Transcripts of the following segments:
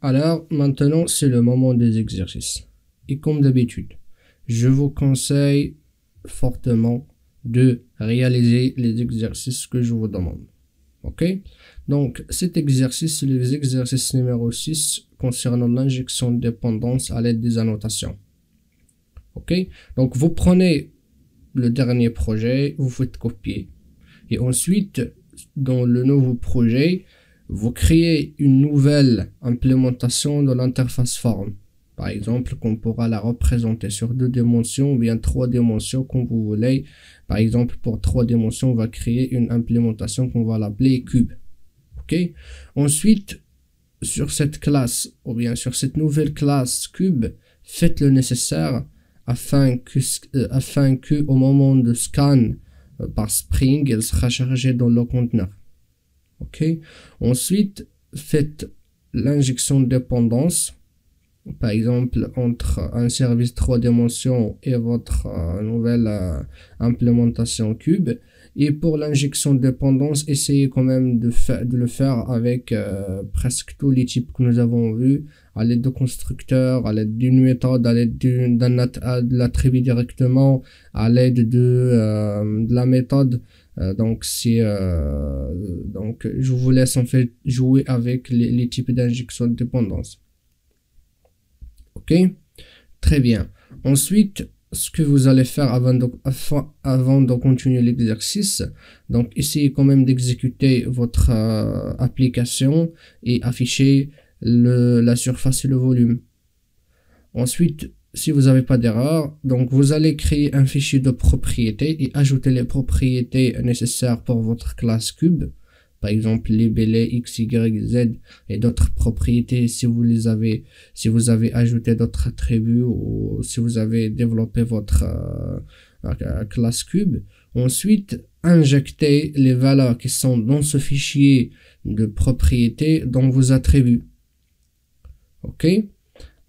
Alors, maintenant, c'est le moment des exercices. Et comme d'habitude, je vous conseille fortement de réaliser les exercices que je vous demande. Ok? Donc, cet exercice, c'est l'exercice numéro 6 concernant l'injection de dépendance à l'aide des annotations. Ok? Donc, vous prenez le dernier projet, vous faites copier. Et ensuite, dans le nouveau projet, vous créez une nouvelle implémentation de l'interface forme. Par exemple, qu'on pourra la représenter sur 2 dimensions ou bien 3 dimensions comme vous voulez. Par exemple, pour 3 dimensions, on va créer une implémentation qu'on va l'appeler cube. Ok? Ensuite, sur cette classe ou bien sur cette nouvelle classe cube, faites le nécessaire afin que au moment de scan par Spring, elle sera chargée dans le conteneur. Ok? Ensuite, faites l'injection de dépendance, par exemple entre un service 3 dimensions et votre nouvelle implémentation cube. Et pour l'injection de dépendance, essayez quand même de le faire avec presque tous les types que nous avons vus, à l'aide de constructeurs, à l'aide d'une méthode, à l'aide de l'attribut directement, à l'aide de la méthode. Donc je vous laisse en fait jouer avec les types d'injection de dépendance. Ok, très bien. Ensuite, ce que vous allez faire avant de continuer l'exercice, donc essayez quand même d'exécuter votre application et afficher la surface et le volume. Ensuite, si vous n'avez pas d'erreur, donc vous allez créer un fichier de propriétés et ajouter les propriétés nécessaires pour votre classe cube. Par exemple, libellé X, Y, Z et d'autres propriétés si vous avez ajouté d'autres attributs ou si vous avez développé votre classe cube. Ensuite, injectez les valeurs qui sont dans ce fichier de propriétés dans vos attributs. Ok?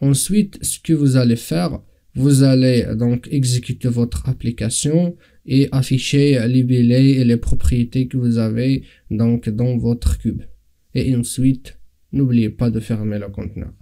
Ensuite, ce que vous allez faire, vous allez donc exécuter votre application et afficher, libeller les propriétés que vous avez donc dans votre cube. Et ensuite, n'oubliez pas de fermer le conteneur.